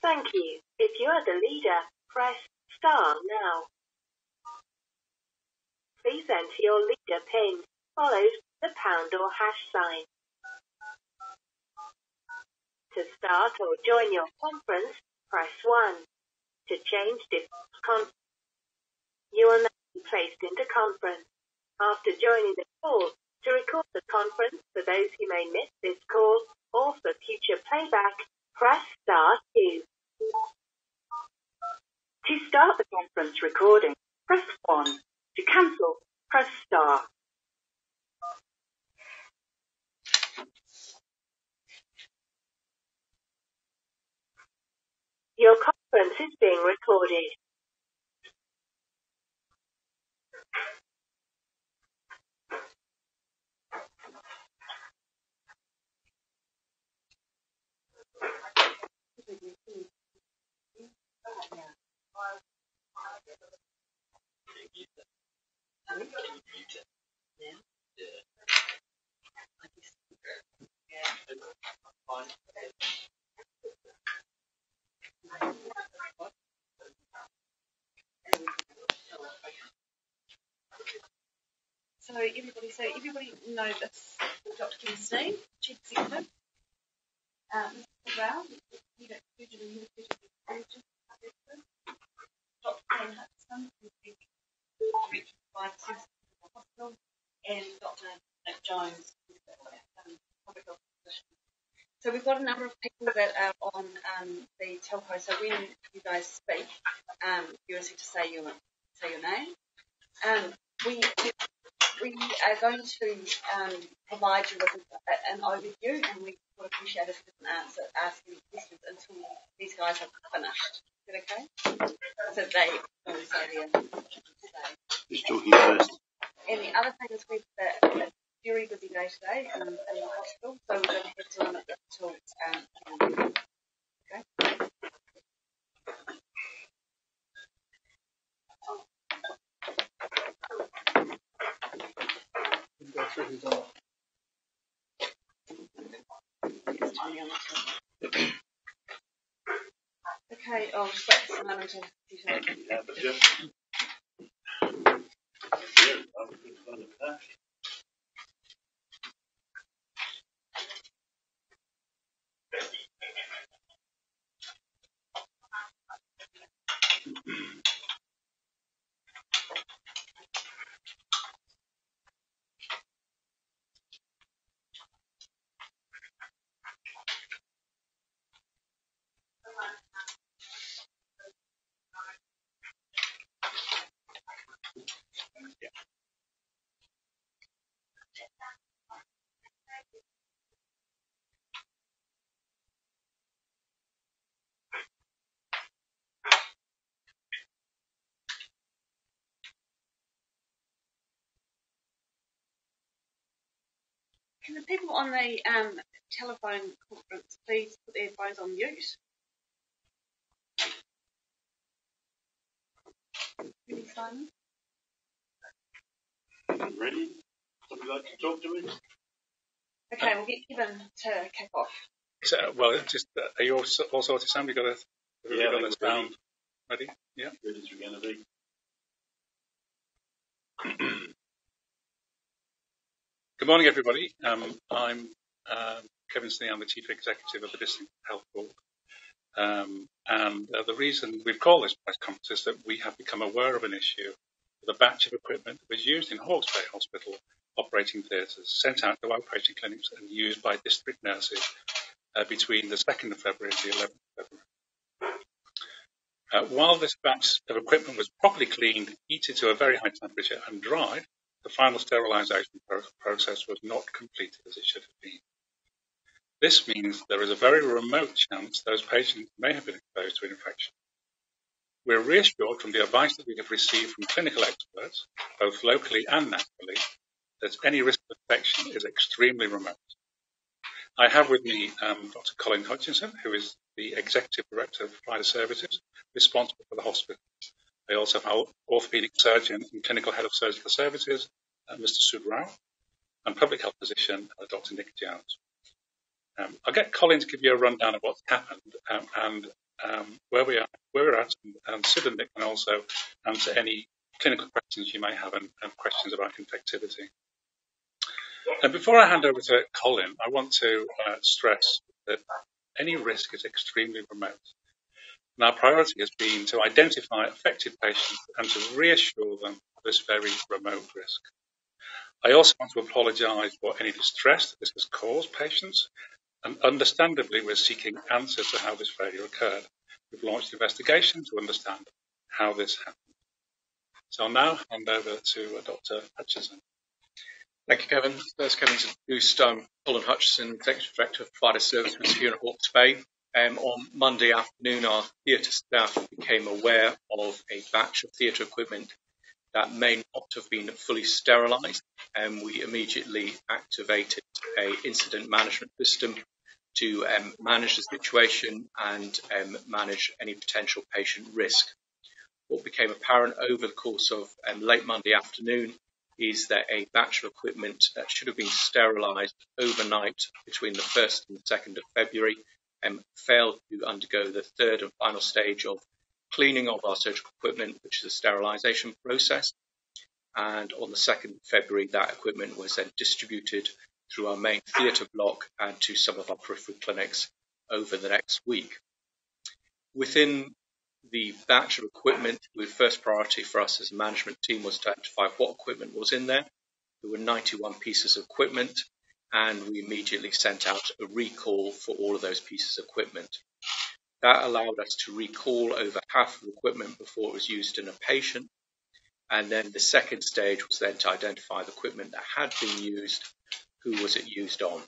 Thank you. If you are the leader, press star now. Please enter your leader PIN, followed the pound or hash sign. To start or join your conference, press 1. To change this you will now be placed into conference. After joining the call, to record the conference for those who may miss this call or for future playback, press star 2. To start the conference recording, press 1. To cancel, press star. Your conference is being recorded. So everybody know that's Dr. Kingston, Chief Executive. Mr. Rao, Head of Surgery and University Dr. Jane Hudson, who's the Director of the Hospital, and Dr. Nick Jones, who's the Public Health Physician. So we've got a number of people that are on the telco. So when you guys speak, you just need to say your name. We are going to provide you with an overview, and we would appreciate if you didn't ask any questions until these guys have finished. Is that okay? So they don't say their Who's talking first? And the other thing is we've got a very busy day today in the hospital, so we're going to have to limit it till okay. Okay, I'll just wait for Simon to Can the people on the telephone conference please put their phones on mute? Ready, Simon? Ready? Would you like to talk to me? Okay, we'll get Kevin to kick off. So, well, just are you all sorted, Sam? You got a the sound ready? Yeah. Ready as we're going to be. Good morning, everybody. I'm Kevin Snee. I'm the Chief Executive of the District Health Board. And the reason we've called this press conference is that we have become aware of an issue with a batch of equipment that was used in Hawke's Bay Hospital operating theatres, sent out to outpatient clinics and used by district nurses between the 2nd of February and the 11th of February. While this batch of equipment was properly cleaned, heated to a very high temperature and dried, the final sterilisation process was not completed as it should have been. This means there is a very remote chance those patients may have been exposed to infection. We're reassured from the advice that we have received from clinical experts, both locally and nationally, that any risk of infection is extremely remote. I have with me Dr. Colin Hutchinson, who is the Executive Director of Provider Services, responsible for the hospital. I also have our orthopaedic surgeon and clinical head of surgical services, Mr. Sud Rao, and public health physician, Dr. Nick Jones. I'll get Colin to give you a rundown of what's happened and where we're at, and Sid and Nick can also answer any clinical questions you may have and questions about infectivity. And before I hand over to Colin, I want to stress that any risk is extremely remote. And our priority has been to identify affected patients and to reassure them of this very remote risk. I also want to apologise for any distress that this has caused patients, and understandably we're seeking answers to how this failure occurred. We've launched an investigation to understand how this happened. So I'll now hand over to Dr. Hutchison. Thank you, Kevin. As Kevin's introduced, I'm Colin Hutchison, Executive Director of Provider Services here in Hawke's Bay. On Monday afternoon, our theatre staff became aware of a batch of theatre equipment that may not have been fully sterilised, and we immediately activated an incident management system to manage the situation and manage any potential patient risk. What became apparent over the course of late Monday afternoon is that a batch of equipment that should have been sterilised overnight between the 1st and the 2nd of February failed to undergo the third and final stage of cleaning of our surgical equipment, which is a sterilisation process. And on the 2nd of February, that equipment was then distributed through our main theatre block and to some of our periphery clinics over the next week. Within the batch of equipment, the first priority for us as a management team was to identify what equipment was in there. There were 91 pieces of equipment, and we immediately sent out a recall for all of those pieces of equipment. That allowed us to recall over half of the equipment before it was used in a patient. And then the second stage was then to identify the equipment that had been used, who was it used on.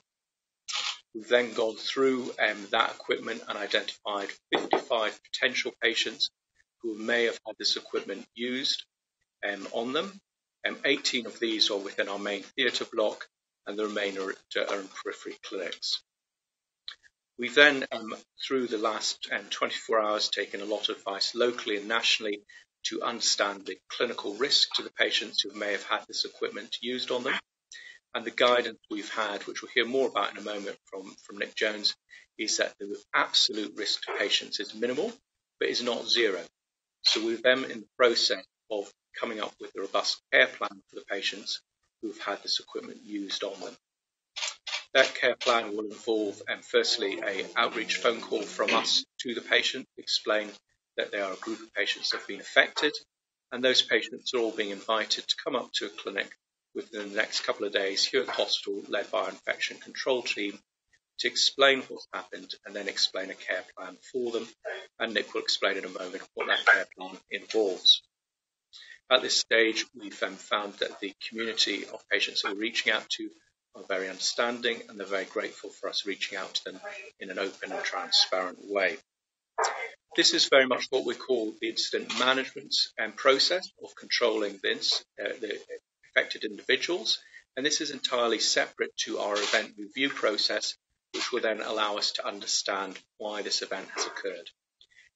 We've then gone through that equipment and identified 55 potential patients who may have had this equipment used on them. 18 of these are within our main theatre block, and the remainder are in periphery clinics. We've then, through the last 24 hours, taken a lot of advice locally and nationally to understand the clinical risk to the patients who may have had this equipment used on them. And the guidance we've had, which we'll hear more about in a moment from Nick Jones, is that the absolute risk to patients is minimal, but is not zero. So we're then in the process of coming up with a robust care plan for the patients who've had this equipment used on them. That care plan will involve, firstly, an outreach phone call from us to the patient to explain that there are a group of patients that have been affected, and those patients are all being invited to come up to a clinic within the next couple of days here at the hospital, led by our infection control team, to explain what's happened and then explain a care plan for them. And Nick will explain in a moment what that care plan involves. At this stage, we've found that the community of patients that we're reaching out to are very understanding, and they're very grateful for us reaching out to them in an open and transparent way. This is very much what we call the incident management process of controlling the affected individuals, and this is entirely separate to our event review process, which will then allow us to understand why this event has occurred.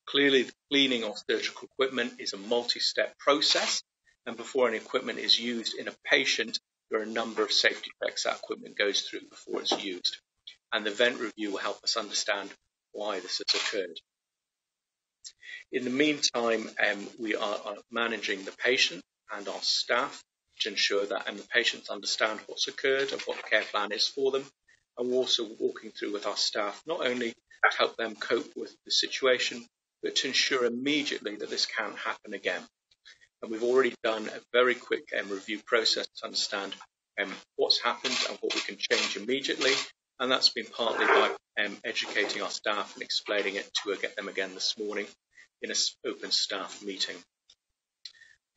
Clearly, the cleaning of surgical equipment is a multi-step process, and before any equipment is used in a patient, there are a number of safety checks that equipment goes through before it's used. And the event review will help us understand why this has occurred. In the meantime, we are managing the patient and our staff to ensure that the patients understand what's occurred and what the care plan is for them. And we're also walking through with our staff, not only to help them cope with the situation, but to ensure immediately that this can't happen again. And we've already done a very quick review process to understand what's happened and what we can change immediately. And that's been partly by educating our staff and explaining it to them again this morning in an open staff meeting.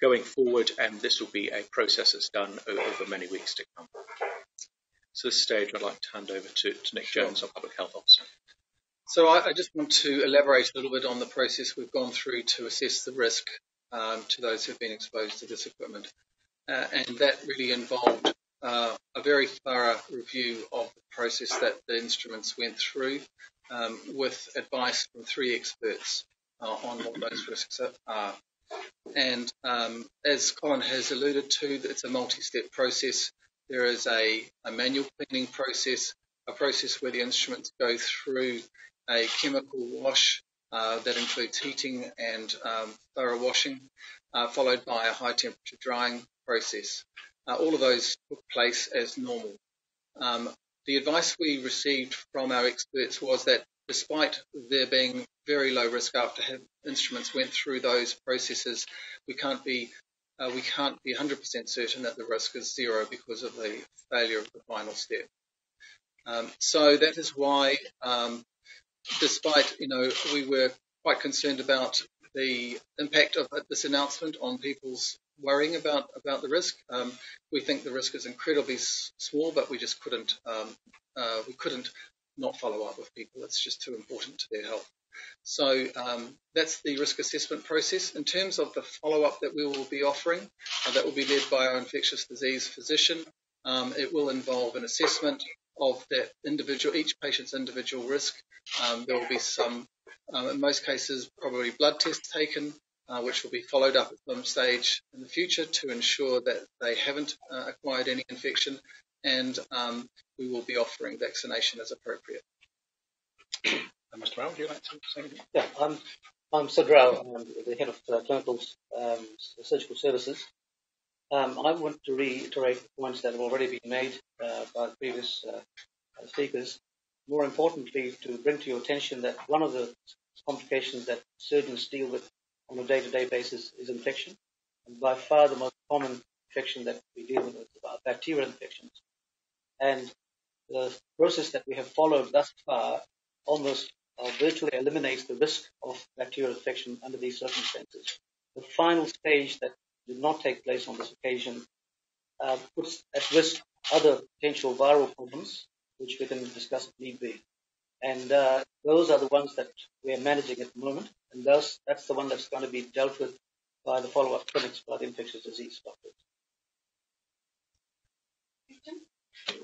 Going forward, this will be a process that's done over many weeks to come. So at this stage, I'd like to hand over to Nick Jones, our Public Health Officer. So I just want to elaborate a little bit on the process we've gone through to assess the risk to those who've been exposed to this equipment. And that really involved a very thorough review of the process that the instruments went through with advice from 3 experts on what those risks are. And as Colin has alluded to, it's a multi-step process. There is a manual cleaning process, a process where the instruments go through a chemical wash that includes heating and thorough washing, followed by a high temperature drying process. All of those took place as normal. The advice we received from our experts was that despite there being very low risk after instruments went through those processes, we can't be 100% certain that the risk is zero because of the failure of the final step. So that is why, despite we were quite concerned about the impact of this announcement on people's worrying about the risk. We think the risk is incredibly small, but we just couldn't not follow up with people. It's just too important to their health. So that's the risk assessment process. In terms of the follow-up that we will be offering, that will be led by our infectious disease physician. It will involve an assessment of that each patient's individual risk. There will be some, in most cases, probably blood tests taken, which will be followed up at some stage in the future to ensure that they haven't acquired any infection, and we will be offering vaccination as appropriate. Mr. Rao, would you like to say anything? Yeah, I'm Sid Rao. I'm the head of clinical surgical services. I want to reiterate points that have already been made by the previous speakers. More importantly, to bring to your attention that one of the complications that surgeons deal with on a day-to-day basis is infection. And by far the most common infection that we deal with is bacterial infections. And the process that we have followed thus far almost virtually eliminates the risk of bacterial infection under these circumstances. The final stage that did not take place on this occasion puts at risk other potential viral problems, which we can discuss if need be. And those are the ones that we are managing at the moment, and that's the one that's going to be dealt with by the follow-up clinics by the infectious disease doctors.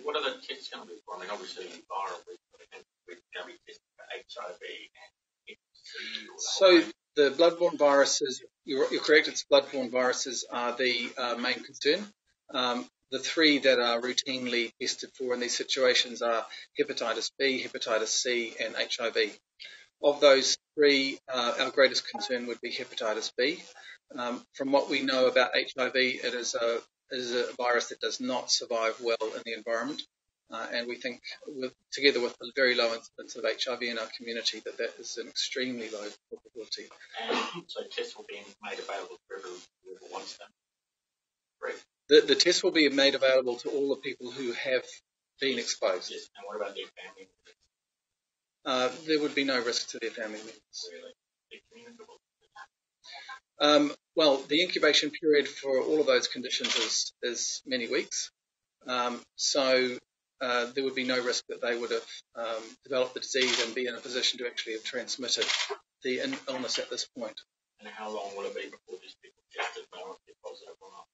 What are the tests going to be for? I mean, obviously, viral, we're going to be testing for HIV and hepatitis. So the bloodborne viruses, you're correct, it's bloodborne viruses are the main concern. The three that are routinely tested for in these situations are hepatitis B, hepatitis C, and HIV. Of those three, our greatest concern would be hepatitis B. From what we know about HIV, it is a virus that does not survive well in the environment. And we think, together with the very low incidence of HIV in our community, that is an extremely low probability. So tests will be made available for everyone wants them? Correct. The test will be made available to all the people who have been exposed. Yes. And what about their family members? There would be no risk to their family members. Really? Well, the incubation period for all of those conditions is many weeks. So there would be no risk that they would have developed the disease and be in a position to actually have transmitted the illness at this point. And how long will it be before these people tested know if they're positive or not?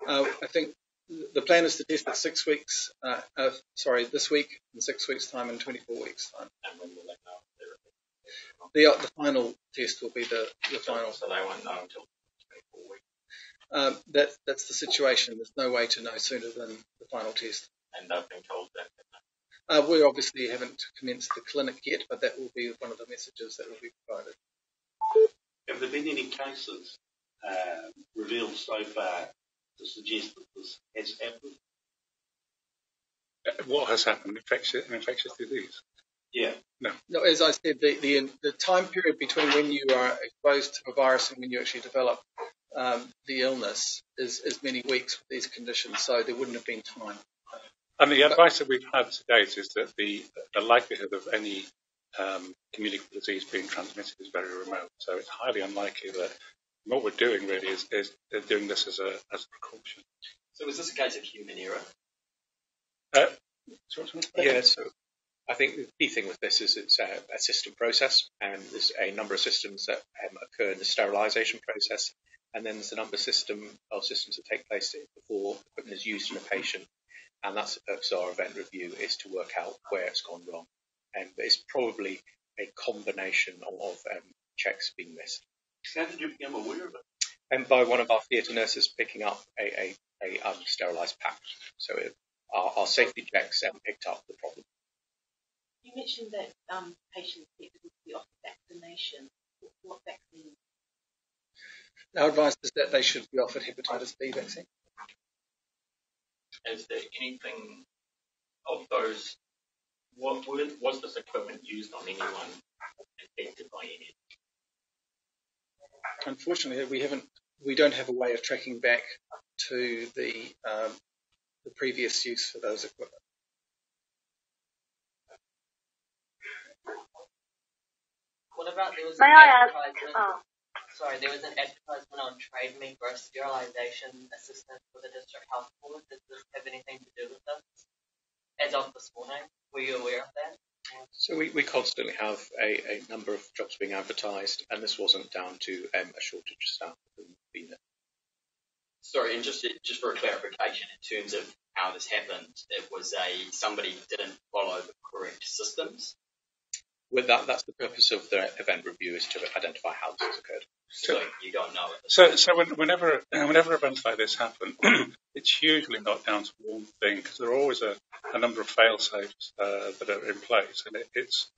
I think the plan is to test it 6 weeks, this week, in 6 weeks' time, and 24 weeks' time. And when will they know if they're The final test will be the final. So they won't know until 24 weeks? That's the situation. There's no way to know sooner than the final test. And they've been told that? We obviously haven't commenced the clinic yet, but that will be one of the messages that will be provided. Have there been any cases revealed so far to suggest that this has happened? What has happened? Infectious disease? Yeah. No, as I said, the time period between when you are exposed to a virus and when you actually develop the illness is many weeks with these conditions, so there wouldn't have been time. And the advice that we've had to date is that the likelihood of any communicable disease being transmitted is very remote. So it's highly unlikely that what we're doing really is doing this as a precaution. So is this a case of human error? Yeah, so I think the key thing with this is it's a system process, and there's a number of systems that occur in the sterilisation process, and then there's a number of systems that take place before equipment is used in a patient, and that's the purpose of our event review, is to work out where it's gone wrong. And it's probably a combination of checks being missed. How did you become aware of it? And by one of our theatre nurses picking up a sterilised patch. So our safety checks picked up the problem. You mentioned that patients would be offered vaccination. What vaccine? Our advice is that they should be offered hepatitis B vaccine. Is there anything of those? Was this equipment used on anyone infected by any? Unfortunately, we don't have a way of tracking back to the previous use for those equipment. What about there was May an I ask? advertisement? Sorry, there was an advertisement on Trade Me for a sterilisation assistant for the District Health Board. Does this have anything to do with this? As of this morning, were you aware of that? So we constantly have a number of jobs being advertised, and this wasn't down to a shortage of staff within the. Sorry, and just for a clarification, in terms of how this happened, it was somebody didn't follow the correct systems. Well, that's the purpose of the event review, is to identify how this has occurred. So you don't know it. So whenever events like this happen, it's usually not down to one thing, because there are always a number of fail-safes that are in place, and it's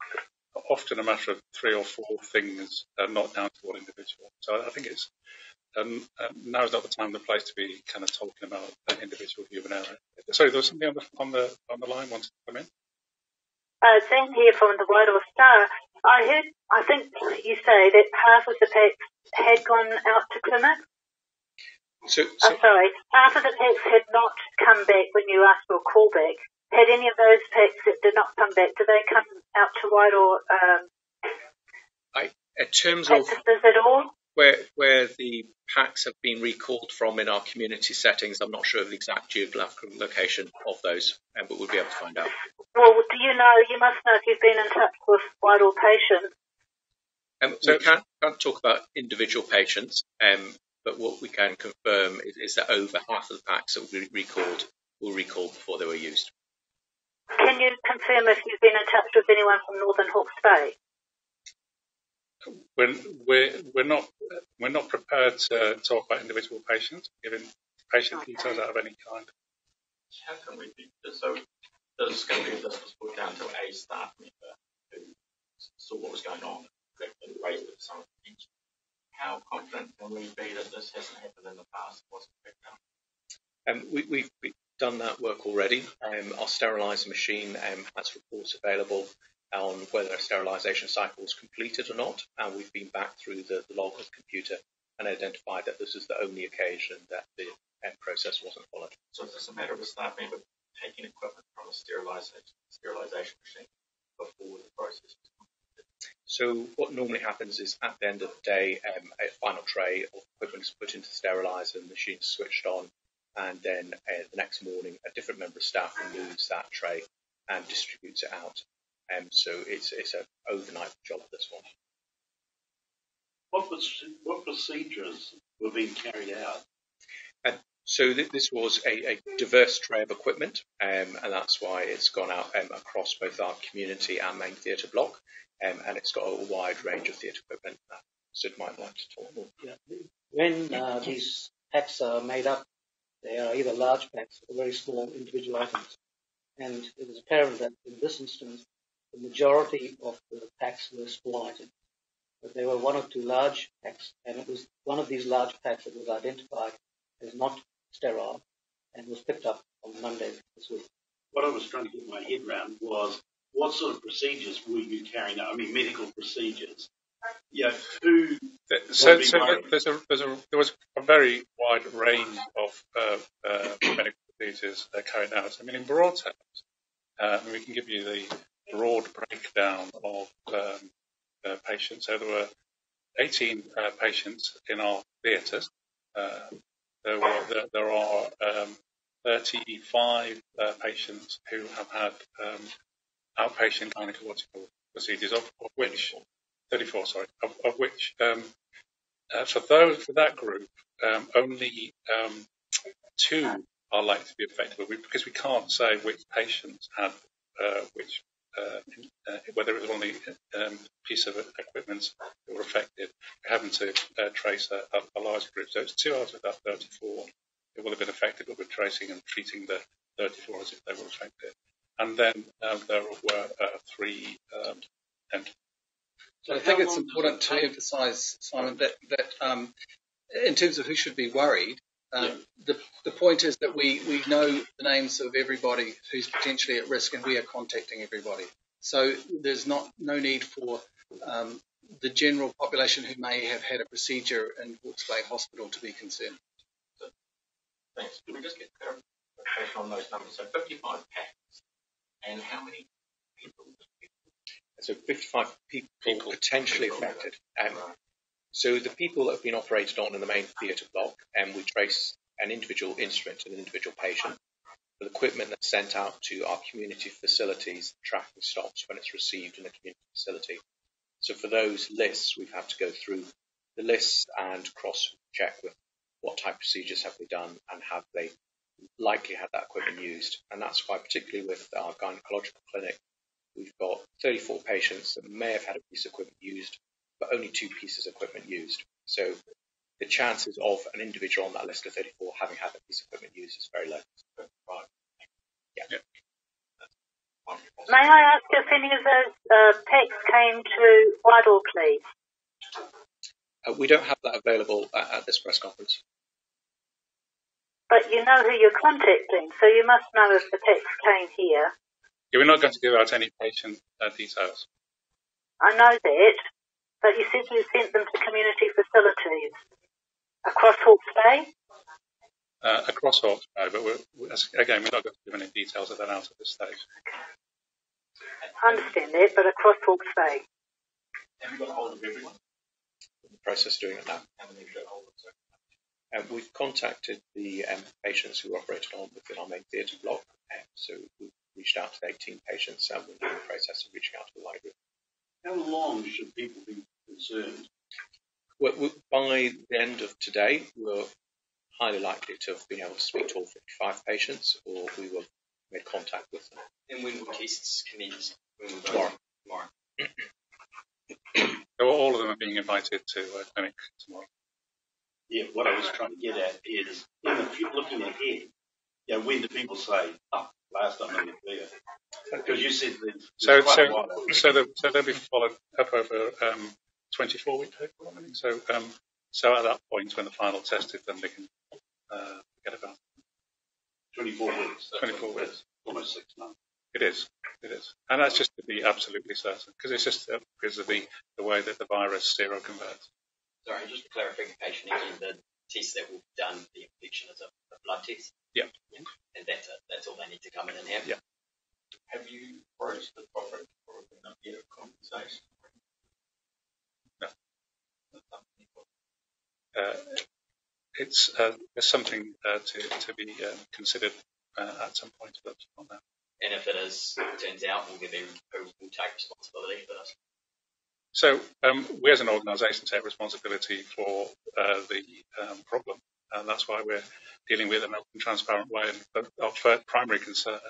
often a matter of 3 or 4 things, not down to one individual. So I think it's now is not the time and the place to be kind of talking about individual human error. Sorry, there was something on the line wanted to come in. Zane here from the Whitehall Star. I think you say that half of the packs had gone out to clinic. Sorry, half of the packs had not come back when you asked for a callback. Had any of those packs that did not come back, did they come out to Whitehall? In terms of at all? where the packs have been recalled from in our community settings, I'm not sure of the exact geographical location of those, but we'll be able to find out. Well, do you know? You must know if you've been in touch with Whitehall patients. We can't talk about individual patients, but what we can confirm is that over half of the packs that we recalled were recalled before they were used. Can you confirm if you've been in touch with anyone from Northern Hawke's Bay? We're not prepared to talk about individual patients, giving patient details out of any kind. How can we be so? There's going to be this was put down to a staff member who saw what was going on and raised it to someone's attention. How confident can we be that this hasn't happened in the past? Wasn't picked up? We've done that work already. Our steriliser machine has reports available on whether a sterilisation cycle was completed or not, and we've been back through the log of the computer and identified that this is the only occasion that the process wasn't followed. So it's just a matter of a staff member taking equipment from a sterilisation machine before the process is completed. So what normally happens is at the end of the day, a final tray of equipment is put into the steriliser, and the machine is switched on, and then the next morning a different member of staff removes that tray and distributes it out. So it's an overnight job, this one. What procedures were being carried out? So this was a diverse tray of equipment, and that's why it's gone out across both our community and main theatre block, and it's got a wide range of theatre equipment that Sid might like to talk more. Yeah. When these packs are made up, they are either large packs or very small individual items. And it is apparent that in this instance, the majority of the packs were small items. But there were 1 or 2 large packs, and it was one of these large packs that was identified as not sterile and was picked up on Monday this week. What I was trying to get my head around was what sort of procedures were you carrying out? I mean, medical procedures. Yeah, who? So there was a very wide range of medical procedures carried out. I mean, in broad terms, we can give you the broad breakdown of patients. So there were 18 patients in our theatres. There are 35 patients who have had outpatient gynecological procedures, of which 34, sorry, of which for that group only 2 are likely to be affected, because we can't say which patients had whether it was only piece of equipment that were affected. We're having to trace a large group. So it's 2 out of that 34 that will have been affected, but we're tracing and treating the 34 as if they were affected. and then there were 3 entities. So I think it's important to emphasise, Simon, that in terms of who should be worried, the point is that we know the names of everybody who's potentially at risk, and we are contacting everybody. So there's no need for the general population who may have had a procedure in Hawke's Bay Hospital to be concerned. Thanks. Can we just get clarification on those numbers? So 55 packs, and how many people? So 55 people potentially affected. So the people that have been operated on in the main theatre block, and we trace an individual instrument to an individual patient. The equipment that's sent out to our community facilities, tracking stops when it's received in a community facility. So for those lists, we've had to go through the lists and cross-check with what type of procedures have we done and have they likely had that equipment used. And that's why, particularly with our gynecological clinic, we've got 34 patients that may have had a piece of equipment used, but only 2 pieces of equipment used. So the chances of an individual on that list of 34 having had that piece of equipment used is very low. Yeah. May I ask if any of those PECs came to Whitehall, please? We don't have that available at this press conference. But you know who you're contacting, so you must know if the PECs came here. Yeah, we're not going to give out any patient details. I know that, but you said you sent them to community facilities across Hawke's Bay? Across Hawke's Bay, but we're not going to give any details of that out at this stage. I understand that, but across Hawke's Bay. Have you got hold of everyone? In the process of doing it now. How many have you got hold of? We've contacted the patients who are operated on within our main theatre block. So we've reached out to the 18 patients and we're in the process of reaching out to the library. How long should people be concerned? By the end of today, we're highly likely to have been able to speak to all 55 patients, or we will make contact with them. And when will tests commence? Tomorrow. So all of them are being invited to clinic tomorrow. Yeah, what I was trying to get at is, looking ahead, when do people say, last time I was there? Because you said that So they'll be followed up over 24 weeks. So at that point, when the final test is done, they can forget about 24 weeks. 24 weeks. Almost 6 months. It is, and that's just to be absolutely certain, because it's just because of the way that the virus seroconverts. Sorry, just a clarification again, the test that will be done, the infection is a blood test? Yeah. And that's it, that's all they need to come in and have? Yeah. Have you broached the topic for a bit of compensation? No. It's something to be considered at some point, but not now. And if it turns out, who will take responsibility for this? So we as an organisation take responsibility for the problem, and that's why we're dealing with it in an open, transparent way. And our primary concern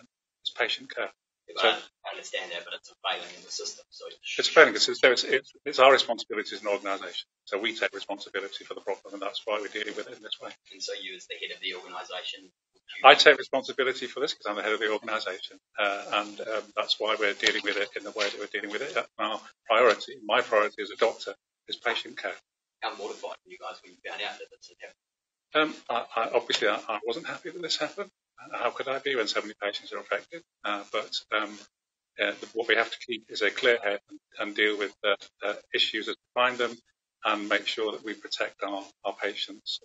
is patient care. So, I understand that, but it's a failing in the system. So it's a failing. It's our responsibility as an organisation. So we take responsibility for the problem, and that's why we're dealing with it in this way. And so you, as the head of the organisation, I take responsibility for this because I'm the head of the organisation, and that's why we're dealing with it in the way that we're dealing with it. Our priority, my priority as a doctor, is patient care. How mortified were you guys when you found out that this had happened? Obviously, I wasn't happy that this happened. How could I be when so many patients are affected? But what we have to keep is a clear head and deal with issues as we find them, and make sure that we protect our patients.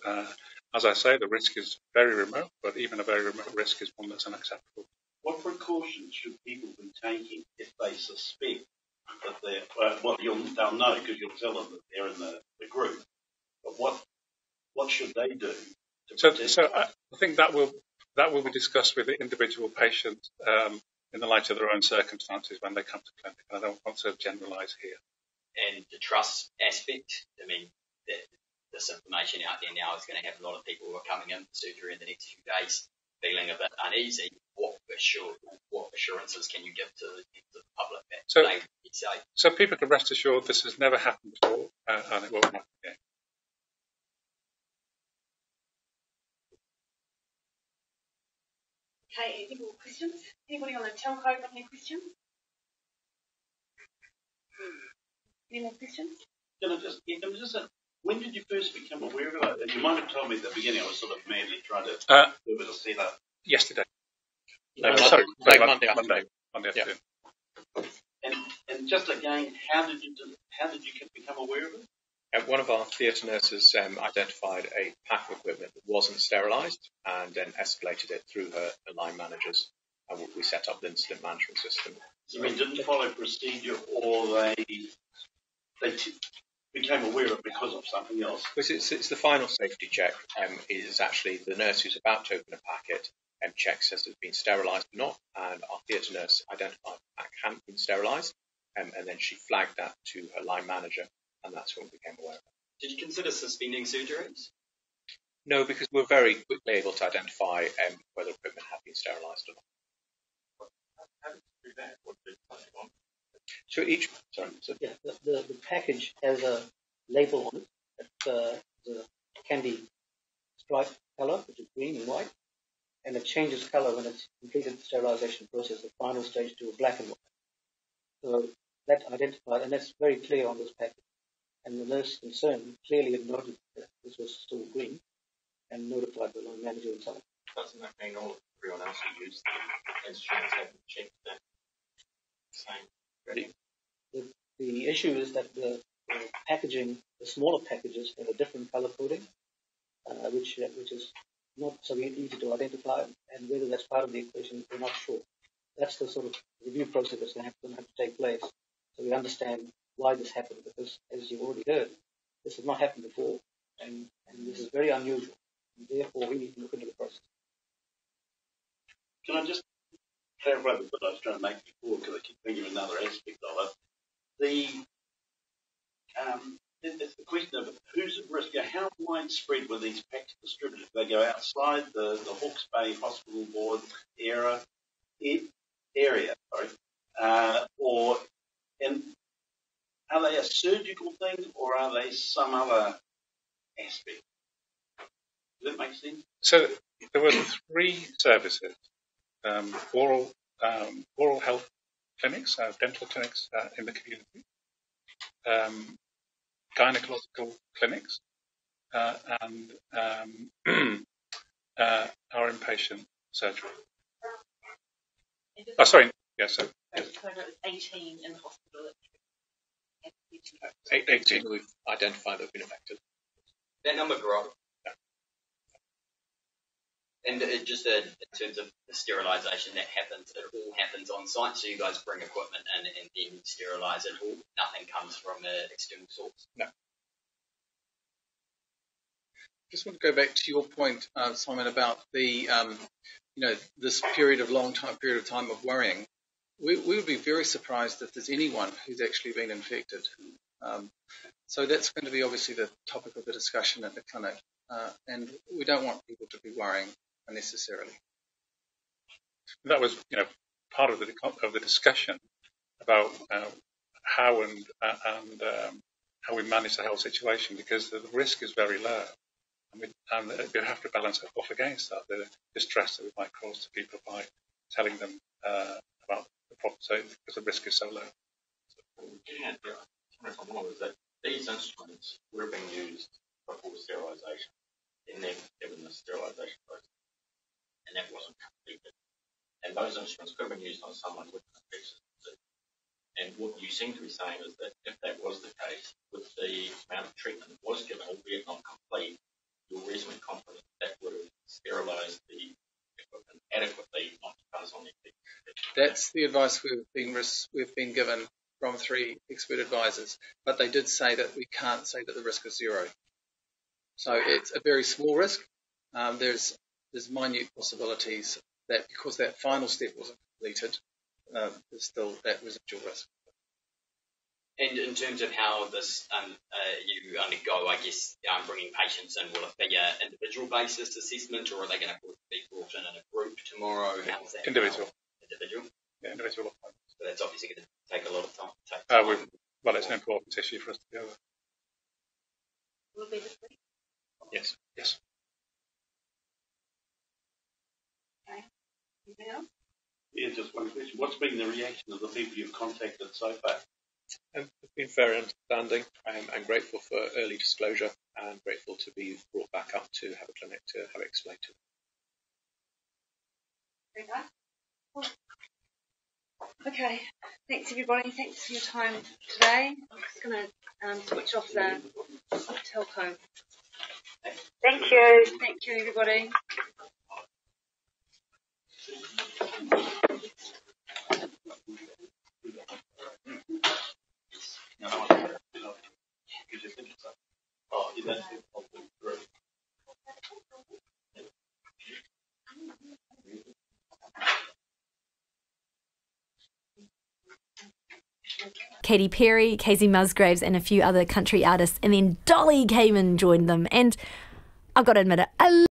As I say, the risk is very remote, but even a very remote risk is one that's unacceptable. What precautions should people be taking if they suspect that they're, they'll know because you'll tell them that they're in the group, but what should they do? So I think that will be discussed with the individual patient in the light of their own circumstances when they come to clinic. And I don't want to generalise here. And the trust aspect, I mean, this information out there now is going to have a lot of people who are coming in for surgery in the next few days feeling a bit uneasy. What assurances can you give to the public that they will be safe? So people can rest assured this has never happened before, and it won't happen again. Okay, any more questions? Anybody on the telco got any questions? Any more questions? Can I just when did you first become aware of it? You might have told me at the beginning. I was sort of madly trying to do a bit of setup. Yesterday. Monday Monday afternoon. afternoon. And just again, how did you become aware of it? One of our theatre nurses identified a pack of equipment that wasn't sterilised and then escalated it through her line managers. And we set up the incident management system. So you didn't follow procedure, or they became aware of it because of something else? Because it's the final safety check. Is actually the nurse who's about to open a packet and checks if it's been sterilised or not, and our theatre nurse identified the pack hadn't been sterilised, and then she flagged that to her line manager, and that's when we became aware of it. Did you consider suspending surgeries? No, because we're very quickly able to identify whether equipment had been sterilised or not. How did you do that? What did you want? So Yeah, the package has a label on it that the candy stripe color, which is green and white, and it changes color when it's completed the sterilization process, the final stage, to a black and white. So that identified, and that's very clear on this package. And the nurse concerned clearly had noted that this was still green and notified the line manager and so on. Doesn't that mean everyone else who used the instruments haven't checked that same? The issue is that the packaging, the smaller packages, have a different color coding, which is not so easy to identify, and whether that's part of the equation, we're not sure. That's the sort of review process that's going to have to take place, so we understand why this happened, because, as you've already heard, this has not happened before, and this is very unusual, and therefore we need to look into the process. Can I just clarify what I was trying to make before, because I keep thinking of another aspect of it? It's the question of who's at risk. How widespread were these packs distributed? They go outside the Hawke's Bay Hospital Board area, or are they a surgical thing, or are they some other aspect? Does that make sense? So there were 3 services: oral health clinics, dental clinics in the community, gynecological clinics, and our inpatient surgery. Oh, sorry. Yes. So, It was 18 in the hospital. 18 we've identified that have been affected. That number grew up. And just in terms of the sterilisation that happens, it all happens on site. So you guys bring equipment in and then sterilise it all. Nothing comes from an external source. No. Just want to go back to your point, Simon, about the this long period of time of worrying. We would be very surprised if there's anyone who's actually been infected. So that's going to be obviously the topic of the discussion at the clinic, and we don't want people to be worrying unnecessarily. that was, part of the discussion about how how we manage the health situation, because the risk is very low, and we have to balance it off against that, the distress that we might cause to people by telling them about the problem, because the risk is so low. Getting at is that these instruments would have been used before sterilisation, and then given the sterilisation process, and that wasn't completed. And those instruments could have been used on someone with an infectious disease. And what you seem to be saying is that if that was the case, with the amount of treatment that was given, albeit not complete, you're reasonably confident that would have sterilised the equipment adequately, not to pass on the infection. That's the advice we've been given from 3 expert advisors, but they did say that we can't say that the risk is 0. So it's a very small risk. There's minute possibilities that because that final step wasn't completed, there's still that residual risk. And in terms of how this you undergo, I guess, bringing patients in, will it be an individual basis assessment, or are they going to be brought in a group tomorrow? How's that? Individual. Individual? Yeah, individual appointments. So that's obviously going to take a lot of time. Well, it's an important issue for us to deal with. Will it be this week? Yes. Okay. Anything else? Yeah, just one question. What's been the reaction of the people you've contacted so far? It's been very understanding. I'm grateful for early disclosure and grateful to be brought back up to have a clinic to have it explained to them. Okay, thanks everybody. Thanks for your time today. I'm just going to switch off the telco. Thank you. Thank you, everybody. Katy Perry, Casey Musgraves and a few other country artists, and then Dolly came and joined them, and I've got to admit it,